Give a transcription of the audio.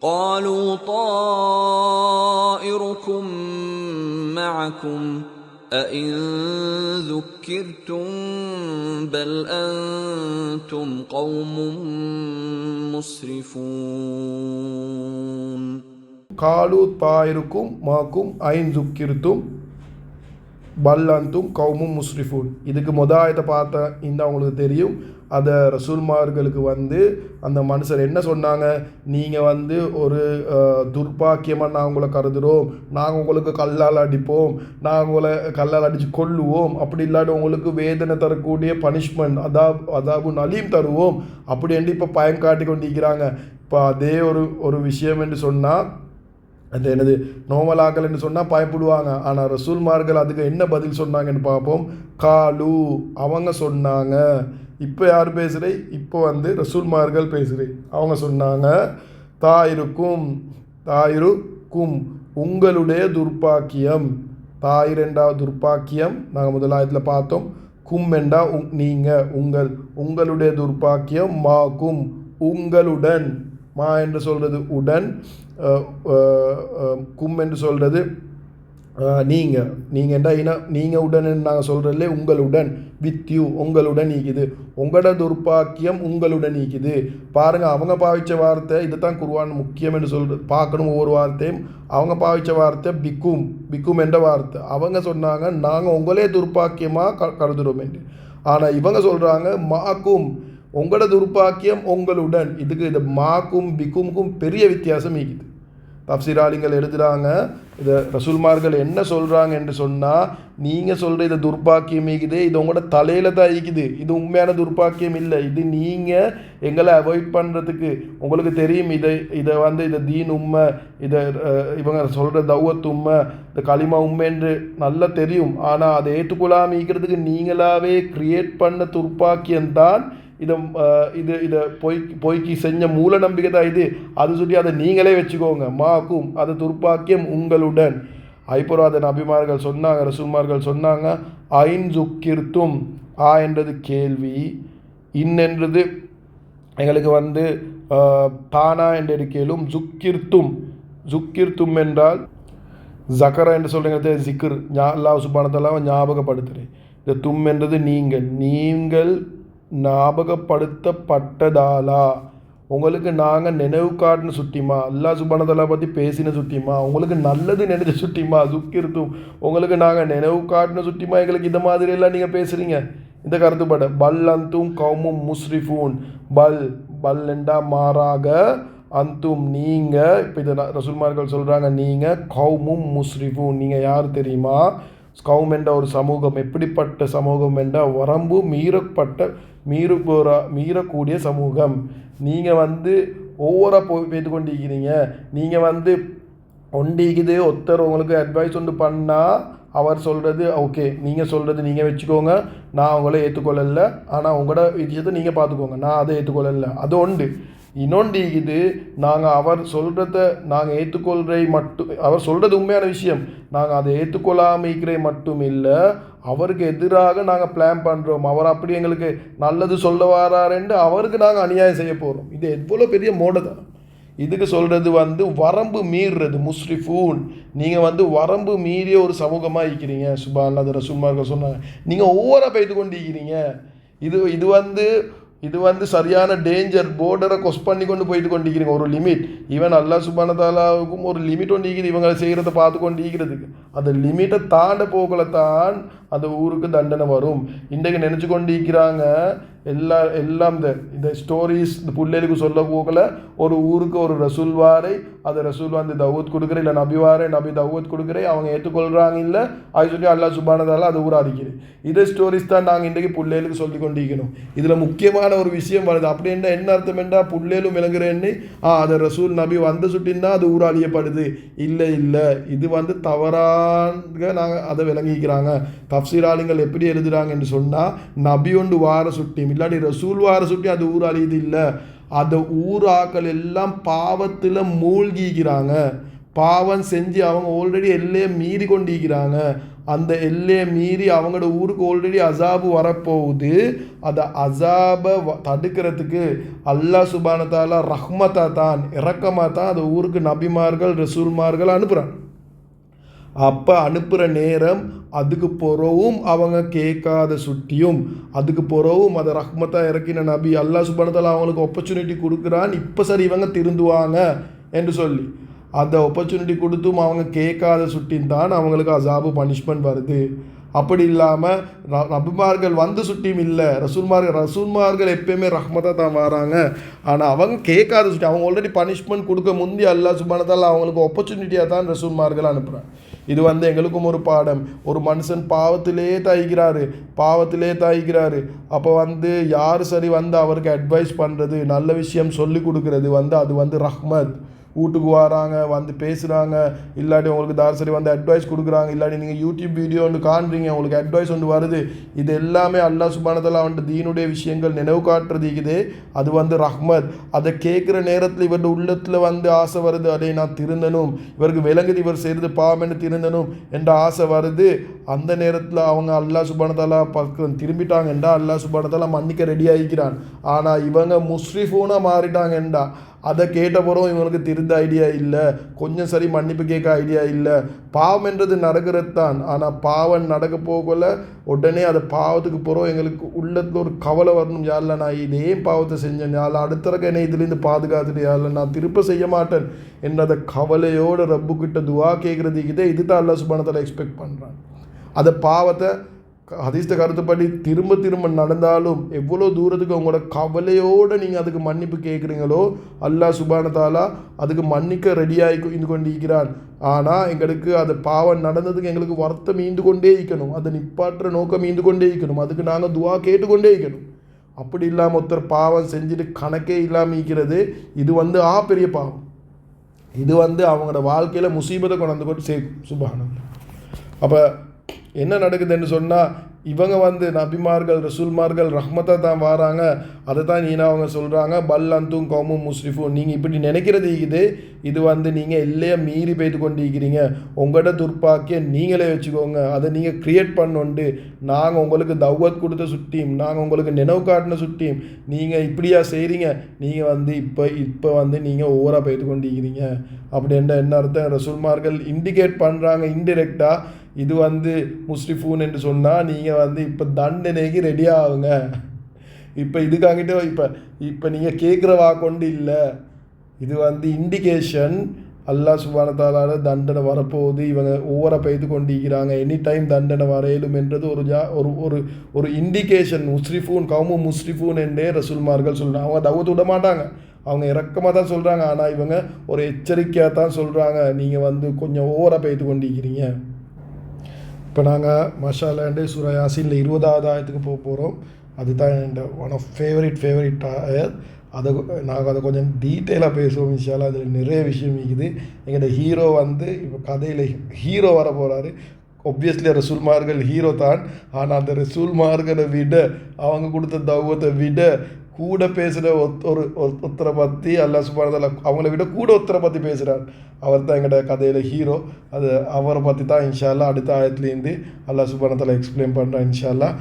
قالوا طائركم معكم أئن ذكرتم بل أنتم قوم مسرفون. قالوا طائركم معكم أئن ذكرتم பல்லந்தும் கௌமும் முஸ்ரிஃபூன். இதுக்கு ஆயத்தை பார்த்தா இந்த அவங்களுக்கு தெரியும். அதை ரசூல்மார்களுக்கு அந்த மனுஷர் என்ன சொன்னாங்க, நீங்கள் ஒரு துர்பாக்கியமாக நாங்கள் உங்களை கருதுகிறோம், நாங்கள் உங்களுக்கு கல்லால் அடிப்போம், நாங்கள் உங்களை கல்லால் அடித்து கொல்லுவோம், அப்படி இல்லாட்டி உங்களுக்கு வேதனை தரக்கூடிய பனிஷ்மெண்ட் அதாபு நலீம் தருவோம் அப்படி என்று இப்போ பயம் காட்டி கொண்டிருக்கிறாங்க. இப்போ அதே ஒரு விஷயம் என்று சொன்னால் அது என்னது நோமலாக்கள் என்று சொன்னால் பயப்படுவாங்க. ஆனால் ரசூல்மார்கள் அதுக்கு என்ன பதில் சொன்னாங்கன்னு பார்ப்போம். காலு அவங்க சொன்னாங்க. இப்போ யார் பேசுகிறே, இப்போ ரசூல்மார்கள் பேசுகிறே. அவங்க சொன்னாங்க தாயிருக்கும் உங்களுடைய துர்பாக்கியம். தாயிர் என்றா துர்பாக்கியம் நாங்கள் முதலாயத்தில் பார்த்தோம். கும் என்றா நீங்கள் உங்களுடைய துர்பாக்கியம். மாக்கும் உங்களுடன். மா என்று சொல்கிறது உடன், கும் என்று சொல்கிறது நீங்கள். என்றா நீங்கள் உடன் நாங்கள் சொல்கிறதில்ல, உங்களுடன் வித் யூ உங்களுடன் நீக்குது. உங்களோட துர்பாக்கியம் உங்களுடன் நீக்குது. பாருங்கள், அவங்க பாவித்த வார்த்தை இதுதான் குர்ஆன் முக்கியம் என்று சொல்கிறது. பார்க்கணும் ஒவ்வொரு வார்த்தையும். அவங்க பாவித்த வார்த்தை பிக்கும் என்ற வார்த்தை. அவங்க சொன்னாங்க நாங்கள் உங்களே துர்பாக்கியமாக கருதுகிறோம் என்று. ஆனால் இவங்க சொல்கிறாங்க மாக்கும் உங்களோட துர்பாக்கியம் உங்களுடன். இது மாக்கும் பிக்குமுக்கும் பெரிய வித்தியாசம் இருக்குது. தப்சீராளிகள் எழுதுகிறாங்க, இதை ரசூல்மார்கள் என்ன சொல்கிறாங்க என்று சொன்னால், நீங்கள் சொல்கிற இதை துர்பாக்கியம் இருக்குது, இது உங்களோட தலையில் தான் இருக்குது, இது உண்மையான துர்பாக்கியம் இல்லை, இது நீங்கள் எங்களை அவாய்ட் பண்ணுறதுக்கு உங்களுக்கு தெரியும். இதை தீன் உண்மை, இதை இவங்க சொல்கிற தௌவத் உண்மை, இந்த களிமா உண்மை என்று நல்லா தெரியும். ஆனால் அதை ஏற்றுக்கொள்ளாமிக்கிறதுக்கு நீங்களாகவே கிரியேட் பண்ண துர்பாக்கியம்தான் இதை பொய்க்கு செஞ்ச மூல நம்பிக்கை தான் இது. அது சொல்லி அதை நீங்களே வச்சுக்கோங்க. மாக்கும் அது துர்பாக்கியம் உங்களுடன். ஐப்புறம் அதை நபிமார்கள் சொன்னாங்க, ரசூல்மார்கள் சொன்னாங்க. ஐன் ஜுக்கிர்த்தும் என்றது கேள்வி, என்றது எங்களுக்கு தானா என்று கேளும். ஜுக்கிர்த்தும் என்றால் ஜக்கரா என்று சொல்லுங்க ஜிக்ர், அல்லாஹ் சுப்ஹானஹு வ தஆலாவை ஞாபகப்படுத்துகிறேன். இந்த தும் என்றது நீங்கள் ஞாபகப்படுத்தப்பட்டதாலா உங்களுக்கு நாங்கள் நினைவு காட்டின சுட்டிமா, அல்லாஹ் சுப்ஹானஹு வ தஆலா பற்றி பேசின சுட்டிமா, உங்களுக்கு நல்லது நினைச்ச சுட்டிமா. ஜுக்கிர்த்தும் உங்களுக்கு நாங்கள் நினைவு காட்டின சுட்டிமா. எங்களுக்கு இந்த மாதிரியெல்லாம் நீங்கள் பேசுகிறீங்க. இந்த கருத்துப்பட பல் அந்தும் கௌமும் முஸ்ரிஃபூன். பல் என்றா மாறாக, அந்தும் நீங்கள். இப்போ இதை ரசூல்மார்கள் சொல்கிறாங்க, நீங்கள் கௌமும் முஸ்ரிஃபூன். நீங்கள் யார் தெரியுமா? கௌம் என்ற ஒரு சமூகம். எப்படிப்பட்ட சமூகம் என்றால் வரம்பு மீறக்கூடிய சமூகம். நீங்கள் ஒவ்வொரு பேத்து கொண்டிருக்கிறீங்க. நீங்கள் ஒண்டிக்குது ஒருத்தர் உங்களுக்கு அட்வைஸ் ஒன்று பண்ணால் அவர் சொல்கிறது ஓகே, நீங்கள் சொல்கிறது நீங்கள் வச்சுக்கோங்க, நான் உங்களை ஏற்றுக்கொள்ளலை, ஆனால் உங்களோட விஷயத்தை நீங்கள் பார்த்துக்கோங்க, நான் அதை ஏற்றுக்கொள்ளலை, அது உண்டு. இன்னொன்று இது, நாங்கள் அவர் சொல்கிறத நாங்கள் ஏற்றுக்கொள்கிறதை மட்டும், அவர் சொல்கிறது உண்மையான விஷயம், நாங்கள் அதை ஏற்றுக்கொள்ளாமிக்கிறே மட்டும் இல்லை, அவருக்கு எதிராக நாங்கள் பிளான் பண்ணுறோம். அவர் அப்படி எங்களுக்கு நல்லது சொல்ல வராருன்னு அவருக்கு நாங்கள் அநியாயம் செய்ய போகிறோம். இது எவ்வளோ பெரிய மோட தான். இதுக்கு சொல்கிறது வரம்பு மீறுறது. முஸ்ரிஃபூன் நீங்கள் வரம்பு மீறிய ஒரு சமூகமாக இருக்கிறீங்க. சுப்ஹானல்லாஹ், அது ரசூல்மார்கள் சொன்னாங்க. நீங்கள் ஒவ்வொரு பெய்து கொண்டு இருக்கிறீங்க. இது சரியான டேஞ்சர். போர்டரை கொஸ் பண்ணி கொண்டு போயிட்டு கொண்டிருக்கிறீங்க. ஒரு லிமிட், ஈவன் அல்லாஹ் சுப்ஹானஹு வ தஆலாவுக்கும் ஒரு லிமிட் ஒன்று இருக்குது இவங்களை செய்கிறத பார்த்து கொண்டு இருக்கிறதுக்கு. அந்த லிமிட்டை தாண்ட போகல தான் அந்த ஊருக்கு தண்டனை வரும். இன்றைக்கு நினச்சி கொண்டு இருக்கிறாங்க எல்லாம் இந்த ஸ்டோரிஸ் இந்த பிள்ளைகளுக்கு சொல்ல போகல. ஒரு ஊருக்கு ஒரு ரசூல் வாரை, அதை ரசூல் தௌவத் கொடுக்குறேன், இல்லை நபி தௌவத் கொடுக்குறேன், அவங்க ஏற்றுக்கொள்கிறாங்க இல்லை, அது சொல்லி அல்லாஹ் சுப்ஹானஹு வ தஆலா அதை ஊராடிக்கிறேன். இதே ஸ்டோரிஸ் தான் நாங்கள் இன்றைக்கு பிள்ளைகளுக்கு சொல்லி கொண்டிருக்கணும். இதில் முக்கியமான ஒரு விஷயம் வருது. அப்படி என்ன அர்த்தம் என்றால் பிள்ளைகளும் விளங்குறேன்னு அதை ரசூல் நபி சுட்டின்னா அது ஊராளியப்படுது. இல்லை, இது தவறாக நாங்கள் அதை விளங்கிக்கிறாங்க. தப்சீராளிகள் எப்படி எழுதுகிறாங்க என்று சொன்னால், நபி ஒன்று வார சுட்டியும் இல்லாட்டி ரசூல் வார சுட்டி அது ஊராளி. இது இல்லை, அந்த ஊராக்கள் எல்லாம் பாவத்தில் மூழ்கிக்கிறாங்க. பாவம் செஞ்சு அவங்க ஆல்ரெடி எல்லையை மீறி கொண்டிருக்கிறாங்க. அந்த எல்லையை மீறி அவங்களோட ஊருக்கு ஆல்ரெடி அசாபு வரப்போகுது. அதை அசாபை தடுக்கிறதுக்கு அல்லாஹ் சுப்ஹானஹு வ தஆலா ரஹ்மத்தாக தான் இரக்கமாக தான் அந்த ஊருக்கு நபிமார்கள் ரசூல்மார்கள் அனுப்புகிறான். அப்போ அனுப்புகிற நேரம் அதுக்கு பிறவும் அவங்க கேட்காத சுட்டியும் அதுக்கு பிறவும் அதை ரஹ்மத்தாக இறக்கின நபி அல்லாஹ் சுப்ஹானஹு வ தஆலா அவங்களுக்கு ஆப்பர்ச்சுனிட்டி கொடுக்குறான். இப்போ சரி இவங்க திருந்துவாங்க என்று சொல்லி அந்த ஆப்பர்ச்சுனிட்டி கொடுத்தும் அவங்க கேட்காத சுட்டின் தான் அவங்களுக்கு அசாபு பனிஷ்மெண்ட் வருது. அப்படி இல்லாமல் நபிமார்கள் வந்து சுட்டியும் இல்லை, ரசூல்மார்கள் எப்பயுமே ரஹ்மத்தாக தான் வராங்க. ஆனால் அவங்க கேட்காத சுட்டி அவங்க ஆல்ரெடி பனிஷ்மெண்ட் கொடுக்க முந்தி அல்லாஹ் சுப்ஹானஹு வ தஆலா அவங்களுக்கு ஆப்பர்ச்சுனிட்டியாக தான் ரசூல்மார்கள் அனுப்புகிறாங்க. இது எங்களுக்கும் ஒரு பாடம். ஒரு மனுஷன் பாவத்திலே தாய்க்கிறாரு. அப்போ யார் சரி அவருக்கு அட்வைஸ் பண்ணுறது நல்ல விஷயம் சொல்லி கொடுக்குறது அது ரஹ்மத். வீட்டுக்கு வராங்க பேசுகிறாங்க, இல்லாட்டி உங்களுக்கு சரி அட்வைஸ் கொடுக்குறாங்க, இல்லாட்டி நீங்கள் யூடியூப் வீடியோ ஒன்று காண்றீங்க உங்களுக்கு அட்வைஸ் ஒன்று வருது. இது எல்லாமே அல்லாஹ் சுப்ஹானஹு வ தஆலா தீனுடைய விஷயங்கள் நினைவு காட்டுறது அது ரஹ்மத். அதை கேட்குற நேரத்தில் இவருடைய உள்ளத்தில் ஆசை வருது, அடே நான் திருந்தணும், இவருக்கு விளங்குது இவர் செய்கிறது பாவம் என்று திருந்தணும் என்ற ஆசை வருது. அந்த நேரத்தில் அவங்க அல்லாஹ் சுப்ஹானஹு வ தஆலா பக்கம் திரும்பிட்டாங்கண்டா அல்லாஹ் சுப்ஹானஹு வ தஆலா மன்னிக்க ரெடி ஆகிக்கிறான். ஆனால் இவங்க முஸ்ரிஃபூனாக மாறிட்டாங்கண்டா அதை கேட்ட பிறகு இவங்களுக்கு திருந்த ஐடியா இல்லை, கொஞ்சம் சரி மன்னிப்பு கேட்க ஐடியா இல்லை. பாவம் என்றது நடக்கிறது தான், ஆனால் பாவம் நடக்க போகல உடனே அது பாவத்துக்கு பிறகு எங்களுக்கு உள்ளத்தில் ஒரு கவலை வரணும், யாரில் நான் இதே பாவத்தை செஞ்சேன், யாரில் அடுத்தறக்க என்னை இதுலேருந்து பாதுகாத்துட்டு யாரில் நான் திருப்ப செய்ய மாட்டேன் என்ற அந்த கவலையோடு ரப்புக்கிட்ட துவா கேட்குறதுக்கிட்டே இது தான் அல்லாஹ் சுப்ஹானஹு வ தஆலா எக்ஸ்பெக்ட் பண்ணுறான். அந்த பாவத்தை ஹதீஸ்ல கருத்துப்படி திரும்ப நடந்தாலும் எவ்வளோ தூரத்துக்கு உங்களோட கவலையோடு நீங்கள் அதுக்கு மன்னிப்பு கேட்குறீங்களோ அல்லாஹ் சுப்ஹானஹு வ தஆலா அதுக்கு மன்னிக்க ரெடியாகி இருந்து கொண்டிருக்கிறான். ஆனால் எங்களுக்கு அது பாவம் நடந்ததுக்கு எங்களுக்கு வருத்தம் ஈந்து கொண்டே இருக்கணும், அதை நிப்பாட்டுற நோக்கம் ஈந்து கொண்டே இருக்கணும், அதுக்கு நாங்கள் துவா கேட்டுக்கொண்டே இருக்கணும். அப்படி இல்லாமல் ஒருத்தர் பாவம் செஞ்சுட்டு கணக்கே இல்லாமல் இருக்கிறது இது பெரிய பாவம். இது அவங்களோட வாழ்க்கையில் முசீபத்தை கொண்டு சேர்க்கும். சுப்ஹானல்லாஹ். அப்போ என்ன நடக்குதுன்னு சொன்னால் இவங்க நபிமார்கள் ரசூல்மார்கள் ரஹ்மத்தாக தான் வராங்க. அதை தான் அவங்க சொல்கிறாங்க, பல் அந்தும் கௌமும் முஸ்ரிஃபூன், நீங்கள் இப்படி நினைக்கிறது இது நீங்கள் எல்லையை மீறி போய்த்து கொண்டு இருக்கிறீங்க, உங்களோட துர்ப்பாக்கியம் நீங்களே வச்சுக்கோங்க, அதை நீங்கள் க்ரியேட் பண்ணுண்டு, நாங்கள் உங்களுக்கு தௌவத் கொடுத்த சுட்டியும் நாங்கள் உங்களுக்கு நினைவு காட்டின சுட்டியும் நீங்கள் இப்படியா செய்கிறீங்க, நீங்கள் இப்போ நீங்கள் ஓவராக போய்த்து கொண்டு இருக்கிறீங்க அப்படின்ற என்ன அர்த்தம்? ரசூல்மார்கள் இண்டிகேட் பண்ணுறாங்க இன்டிரெக்டாக, இது முஸ்ரிஃபூன் என்று சொன்னால் நீங்கள் இப்போ தண்டனைக்கு ரெடியாக ஆகுங்க. இப்போ இதுக்காகிட்ட இப்போ நீங்கள் கேட்குற வாக்கொண்டு இல்லை, இது இண்டிகேஷன் அல்லாஹ் சுப்ஹானஹு வ தஆலா தண்டனை வரப்போகுது, இவங்க ஓவராக பெய்து கொண்டிருக்கிறாங்க, எனி டைம் தண்டனை வரையிலும் என்றது ஒரு இண்டிகேஷன். முஸ்ரிஃபூன் கௌமும் முஸ்ரிஃபூன் என்றே ரசூல்மார்கள் சொல்கிறாங்க. அவங்க தௌவத் விட மாட்டாங்க, அவங்க இறக்கமாக தான் சொல்கிறாங்க. ஆனால் இவங்க ஒரு எச்சரிக்கையாக தான் சொல்கிறாங்க, நீங்கள் கொஞ்சம் ஓவராக பெய்து கொண்டிருக்கிறீங்க. இப்போ நாங்கள் மாஷாஅல்லாஹ் சூரா யாசீனில் 20வது ஆயத்துக்கு போகிறோம். அதுதான் என் ஒன் ஆஃப் ஃபேவரட் ஆயத். நாங்கள் கொஞ்சம் டீட்டெயிலாக பேசுவோம் இன்ஷா அல்லாஹ். அதில் நிறைய விஷயம் இருக்குது. எங்களோட ஹீரோ இப்போ கதையில் ஹீரோ வர போகிறாரு. ஒப்வியஸ்லி ரசூல்மார்கள் ஹீரோ தான், ஆனால் அந்த ரசூல்மார்களை விட அவங்க கொடுத்த தௌவத்தை விட கூட பேசுகிற ஒருத்தரை பற்றி அல்லாஹ் சுப்ஹானஹு வ தஆலா அவங்கள விட கூட ஒருத்தரை பற்றி பேசுகிறார். அவர் தான் எங்களோட கதையில் ஹீரோ. அவரை பற்றி தான் இன்ஷா அல்லாஹ் அடுத்த ஆயத்துலேருந்து அல்லாஹ் சுப்ஹானஹு வ தஆலா எக்ஸ்பிளைன் பண்ணுறான் இன்ஷா அல்லாஹ்.